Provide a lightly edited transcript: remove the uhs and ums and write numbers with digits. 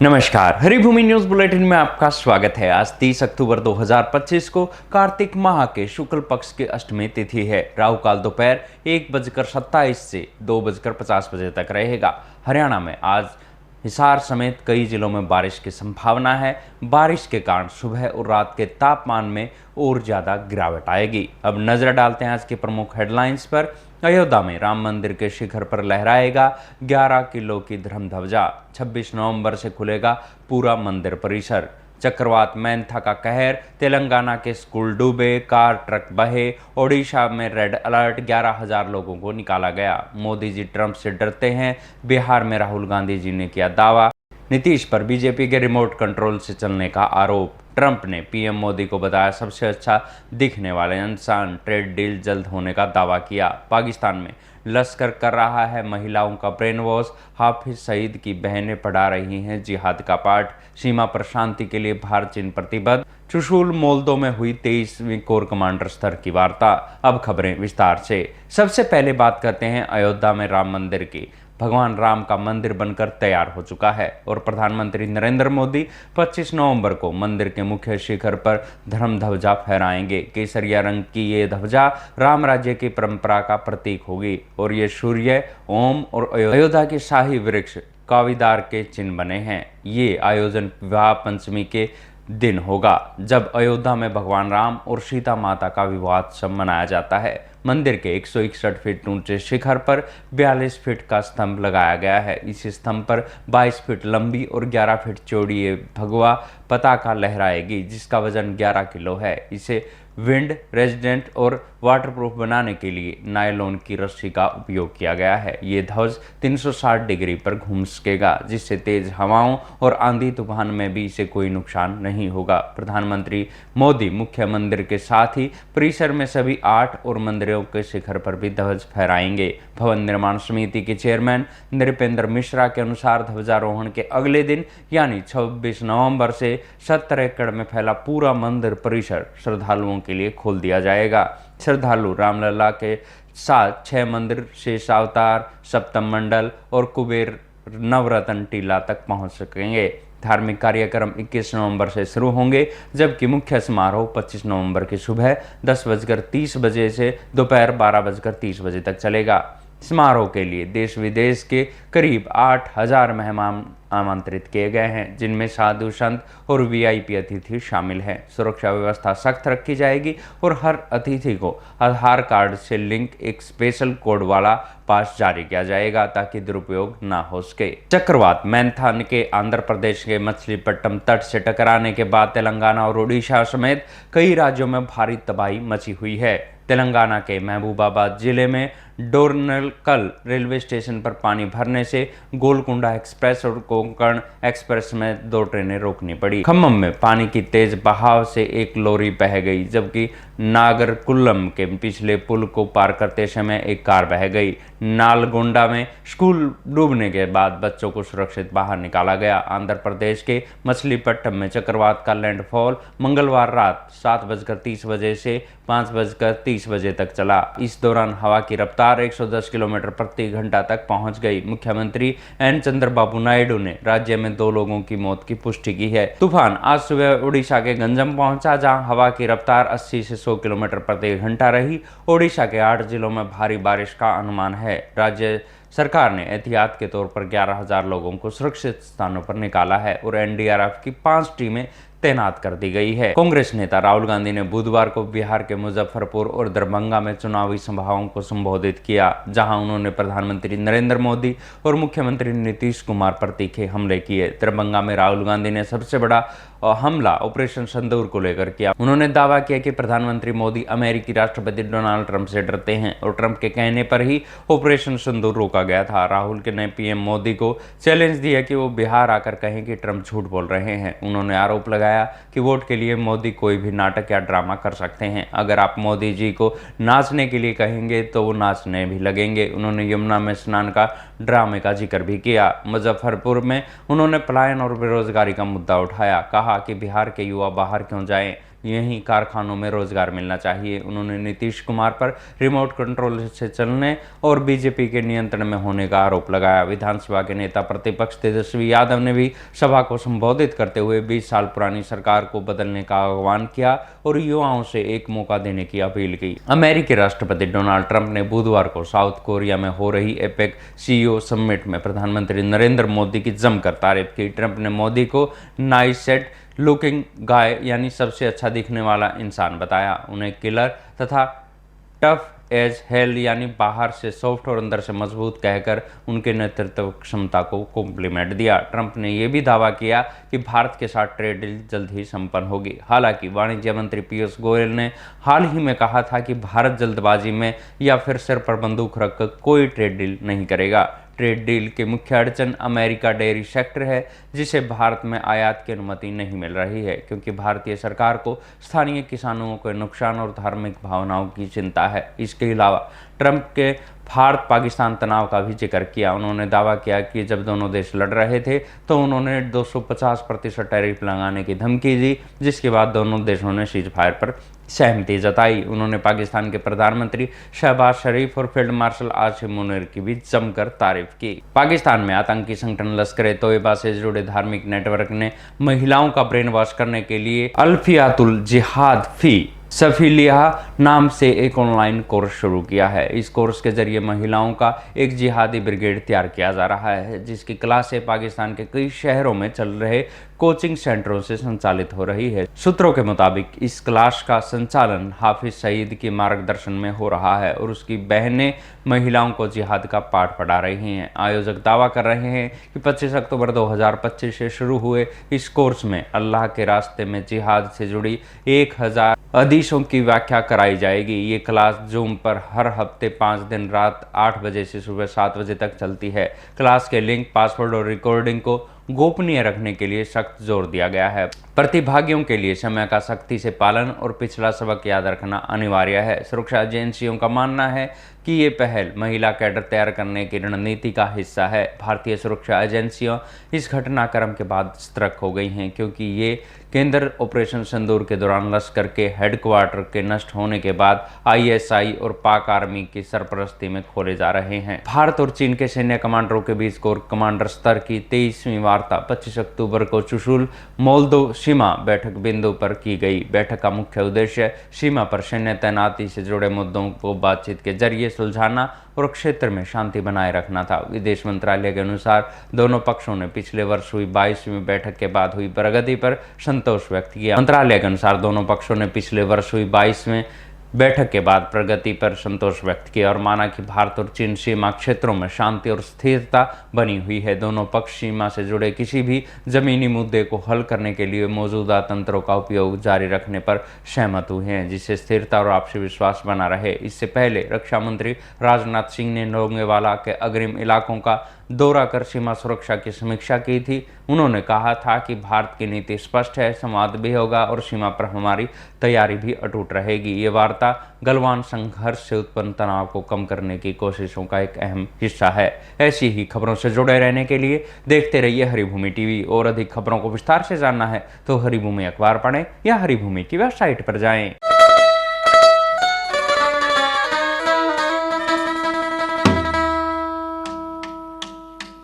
नमस्कार, Haribhoomi news bulletin में आपका स्वागत है। आज 30 अक्टूबर 2025 को कार्तिक माह के शुक्ल पक्ष की अष्टमी तिथि है। राहु काल दोपहर 1:27 से 2:50 बजे तक रहेगा। हरियाणा में आज हिसार समेत कई जिलों में बारिश की संभावना है। बारिश के कारण सुबह और रात के तापमान में और ज्यादा गिरावट आएगी। अब नजर डालते हैं आज के प्रमुख हेडलाइंस पर। अयोध्या में राम मंदिर के शिखर पर लहराएगा 11 किलो की धर्म ध्वजा। 26 नवंबर से खुलेगा पूरा मंदिर परिसर। चक्रवात मैंथा का कहर, तेलंगाना के स्कूल डूबे, कार ट्रक बहे। ओडिशा में रेड अलर्ट, 11,000 लोगों को निकाला गया। मोदी जी ट्रंप से डरते हैं, बिहार में राहुल गांधी जी ने किया दावा। नीतीश पर बीजेपी के रिमोट कंट्रोल से चलने का आरोप। ट्रंप ने पीएम मोदी को बताया सबसे अच्छा दिखने वाले इंसान। ट्रेड डील जल्द होने का दावा किया। पाकिस्तान में लश्कर कर रहा है महिलाओं का ब्रेन वॉश। हाफिज सईद की बहनें पढ़ा रही हैं जिहाद का पाठ। सीमा पर शांति के लिए भारत चीन प्रतिबद्ध। चुशूल मोल्दो में हुई 23वीं कोर कमांडर स्तर की वार्ता। अब खबरें विस्तार से। सबसे पहले बात करते हैं अयोध्या में राम मंदिर की। भगवान राम का मंदिर बनकर तैयार हो चुका है और प्रधानमंत्री नरेंद्र मोदी 25 नवंबर को मंदिर के मुख्य शिखर पर धर्म ध्वजा फहराएंगे। केसरिया रंग की ये ध्वजा राम राज्य की परंपरा का प्रतीक होगी और ये सूर्य, ओम और अयोध्या के शाही वृक्ष काविदार के चिन्ह बने हैं। ये आयोजन विवाह पंचमी के दिन होगा जब अयोध्या में भगवान राम और सीता माता का विवाहोत्सव मनाया जाता है। मंदिर के 161 फीट ऊंचे शिखर पर 42 फीट का स्तंभ लगाया गया है। इस स्तंभ पर 22 फीट लंबी और 11 फीट चौड़ी ये भगवा पताका लहराएगी जिसका वजन 11 किलो है। इसे विंड रेजिस्टेंट और वाटरप्रूफ बनाने के लिए नायलॉन की रस्सी का उपयोग किया गया है। ये ध्वज 360 डिग्री पर घूम सकेगा जिससे तेज हवाओं और आंधी तूफान में भी इसे कोई नुकसान नहीं होगा। प्रधानमंत्री मोदी मुख्य मंदिर के साथ ही परिसर में सभी 8 और मंदिरों के शिखर पर भी ध्वज फहराएंगे। भवन निर्माण समिति के चेयरमैन नृपेंद्र मिश्रा के अनुसार ध्वजारोहण के अगले दिन यानी 26 नवंबर से 70 एकड़ में फैला पूरा मंदिर परिसर श्रद्धालुओं के लिए खोल दिया जाएगा। श्रद्धालु रामलला के साथ 6 मंदिर, शेष अवतार, सप्तम मंडल और कुबेर नवरत्न टीला तक पहुंच सकेंगे। धार्मिक कार्यक्रम 21 नवंबर से शुरू होंगे जबकि मुख्य समारोह 25 नवंबर की सुबह 10:30 बजे से दोपहर 12:30 बजे तक चलेगा। समारोह के लिए देश विदेश के करीब 8,000 मेहमान आमंत्रित किए गए हैं जिनमें साधु संत और वीआईपी अतिथि शामिल हैं। सुरक्षा व्यवस्था सख्त रखी जाएगी और हर अतिथि को आधार कार्ड से लिंक एक स्पेशल कोड वाला पास जारी किया जाएगा ताकि दुरुपयोग ना हो सके। चक्रवात मैंथन के आंध्र प्रदेश के मछलीपट्टनम तट से टकराने के बाद तेलंगाना और ओडिशा समेत कई राज्यों में भारी तबाही मची हुई है। तेलंगाना के महबूबाबाद जिले में डोरनकल रेलवे स्टेशन पर पानी भरने से गोलकुंडा एक्सप्रेस और कोंकण एक्सप्रेस में 2 ट्रेनें रोकनी पड़ी। खम्मम में पानी की तेज बहाव से एक लॉरी बह गई जबकि नागरकुल्लम के पिछले पुल को पार करते समय एक कार बह गई। नालगोंडा में स्कूल डूबने के बाद बच्चों को सुरक्षित बाहर निकाला गया। आंध्र प्रदेश के मछलीपट्टनम में चक्रवात का लैंडफॉल मंगलवार रात 7:30 बजे से 5:30 बजे तक चला। इस दौरान हवा की रफ्तार 110 किलोमीटर प्रति घंटा तक पहुंच गई। मुख्यमंत्री एन चंद्रबाबू नायडू ने राज्य में 2 लोगों की मौत की पुष्टि की है। तूफान आज सुबह ओडिशा के गंजम पहुंचा जहां हवा की रफ्तार 80 से 100 किलोमीटर प्रति घंटा रही। ओडिशा के 8 जिलों में भारी बारिश का अनुमान है। राज्य सरकार ने एहतियात के तौर पर 11,000 लोगों को सुरक्षित स्थानों पर निकाला है और एनडीआरएफ की 5 टीमें तैनात कर दी गई है। कांग्रेस नेता राहुल गांधी ने बुधवार को बिहार के मुजफ्फरपुर और दरभंगा में चुनावी सभाओं को संबोधित किया जहां उन्होंने प्रधानमंत्री नरेंद्र मोदी और मुख्यमंत्री नीतीश कुमार पर तीखे हमले किए। दरभंगा में राहुल गांधी ने सबसे बड़ा हमला ऑपरेशन सिंदूर को लेकर किया। उन्होंने दावा किया कि प्रधानमंत्री मोदी अमेरिकी राष्ट्रपति डोनाल्ड ट्रंप से डरते हैं और ट्रंप के कहने पर ही ऑपरेशन सिंदूर रोका गया था। राहुल ने पीएम मोदी को चैलेंज दिया कि वो बिहार आकर कहें कि ट्रंप झूठ बोल रहे हैं। उन्होंने आरोप लगाया कि वोट के लिए मोदी कोई भी नाटक या ड्रामा कर सकते हैं। अगर आप मोदी जी को नाचने के लिए कहेंगे तो वो नाचने भी लगेंगे। उन्होंने यमुना में स्नान का ड्रामे का जिक्र भी किया। मुजफ्फरपुर में उन्होंने पलायन और बेरोजगारी का मुद्दा उठाया। कहा कि बिहार के युवा बाहर क्यों जाएं यहीं कारखानों में रोजगार मिलना चाहिए। उन्होंने नीतीश कुमार पर रिमोट कंट्रोल से चलने और बीजेपी के नियंत्रण में होने का आरोप लगाया। विधानसभा के नेता प्रतिपक्ष तेजस्वी यादव ने भी सभा को संबोधित करते हुए 20 साल पुरानी सरकार को बदलने का आह्वान किया और युवाओं से एक मौका देने की अपील की। अमेरिकी राष्ट्रपति डोनाल्ड ट्रंप ने बुधवार को साउथ कोरिया में हो रही एपेक सीईओ समिट में प्रधानमंत्री नरेंद्र मोदी की जमकर तारीफ की। ट्रंप ने मोदी को नाइसेट लुकिंग गाय यानी सबसे अच्छा दिखने वाला इंसान बताया। उन्हें किलर तथा टफ एज हेल यानी बाहर से सॉफ्ट और अंदर से मजबूत कहकर उनके नेतृत्व क्षमता को कॉम्प्लीमेंट दिया। ट्रंप ने यह भी दावा किया कि भारत के साथ ट्रेड डील जल्द ही संपन्न होगी। हालांकि वाणिज्य मंत्री पीयूष गोयल ने हाल ही में कहा था कि भारत जल्दबाजी में या फिर सिर पर बंदूक रखकर कोई ट्रेड डील नहीं करेगा। ट्रेड डील के मुख्य अड़चन अमेरिका डेयरी सेक्टर है, जिसे भारत में आयात की अनुमति नहीं मिल रही है क्योंकि भारतीय सरकार को स्थानीय किसानों के नुकसान और धार्मिक भावनाओं की चिंता है। इसके अलावा ट्रंप के भारत पाकिस्तान तनाव का भी जिक्र किया। उन्होंने दावा किया कि जब दोनों देश लड़ रहे थे तो उन्होंने 250% टैरिफ लगाने की धमकी दी, जिसके बाद दोनों देशों ने सीज फायर पर सहमति जताई। उन्होंने पाकिस्तान के प्रधानमंत्री शहबाज शरीफ और फील्ड मार्शल आसिम मुनीर की भी जमकर तारीफ की। पाकिस्तान में आतंकी संगठन लश्कर तोयबा से जुड़े धार्मिक नेटवर्क ने महिलाओं का ब्रेन वॉश करने के लिए अल्फियातुल जिहाद फी सफीलिया नाम से एक ऑनलाइन कोर्स शुरू किया है। इस कोर्स के जरिए महिलाओं का एक जिहादी ब्रिगेड तैयार किया जा रहा है, जिसकी क्लासें पाकिस्तान के कई शहरों में चल रहे कोचिंग सेंटरों से संचालित हो रही है। सूत्रों के मुताबिक इस क्लास का संचालन हाफिज सईद के मार्गदर्शन में हो रहा है और उसकी बहनें महिलाओं को जिहाद का पाठ पढ़ा रही हैं। आयोजक दावा कर रहे हैं कि 25 अक्टूबर 2025 से शुरू हुए इस कोर्स में अल्लाह के रास्ते में जिहाद से जुड़ी 1000 हदीसों की व्याख्या कराई जाएगी। ये क्लास जूम पर हर हफ्ते 5 दिन रात 8 बजे से सुबह 7 बजे तक चलती है। क्लास के लिंक, पासवर्ड और रिकॉर्डिंग को गोपनीय रखने के लिए सख्त जोर दिया गया है। प्रतिभागियों के लिए समय का सख्ती से पालन और पिछला सबक याद रखना अनिवार्य है। सुरक्षा एजेंसियों का मानना है कि ये पहल महिला कैडर तैयार करने की रणनीति का हिस्सा है। भारतीय सुरक्षा एजेंसियां इस घटनाक्रम के बाद सतर्क हो गई हैं क्योंकि ये केंद्र ऑपरेशन सिंदूर के दौरान लश्कर के हेडक्वार्टर के नष्ट होने के बाद आईएसआई और पाक आर्मी की सरपरस्ती में खोले जा रहे हैं। भारत और चीन के सैन्य कमांडरों के बीच कोर कमांडर स्तर की 23वीं वार्ता 25 अक्टूबर को चुशुल मोल्दो सीमा बैठक बिंदु पर की गई। बैठक का मुख्य उद्देश्य सीमा पर सैन्य तैनाती से जुड़े मुद्दों को बातचीत के जरिए सुलझाना और क्षेत्र में शांति बनाए रखना था। विदेश मंत्रालय के अनुसार दोनों पक्षों ने पिछले वर्ष हुई 22वीं बैठक के बाद हुई प्रगति पर संतोष व्यक्त किया। मंत्रालय के अनुसार दोनों पक्षों ने पिछले वर्ष हुई 22वें बैठक के बाद प्रगति पर संतोष व्यक्त किया और माना कि भारत और चीन सीमा क्षेत्रों में शांति और स्थिरता बनी हुई है। दोनों पक्ष सीमा से जुड़े किसी भी जमीनी मुद्दे को हल करने के लिए मौजूदा तंत्रों का उपयोग जारी रखने पर सहमत हुए हैं, जिससे स्थिरता और आपसी विश्वास बना रहे। इससे पहले रक्षा मंत्री राजनाथ सिंह ने लोंगेवाला के अग्रिम इलाकों का दौरा कर सीमा सुरक्षा की समीक्षा की थी। उन्होंने कहा था कि भारत की नीति स्पष्ट है, संवाद भी होगा और सीमा पर हमारी तैयारी भी अटूट रहेगी। ये वार्ता गलवान संघर्ष से उत्पन्न तनाव को कम करने की कोशिशों का एक अहम हिस्सा है। ऐसी ही खबरों से जुड़े रहने के लिए देखते रहिए हरिभूमि टीवी और अधिक खबरों को विस्तार से जानना है तो हरिभूमि अखबार पढ़ें या हरिभूमि की वेबसाइट पर जाएं।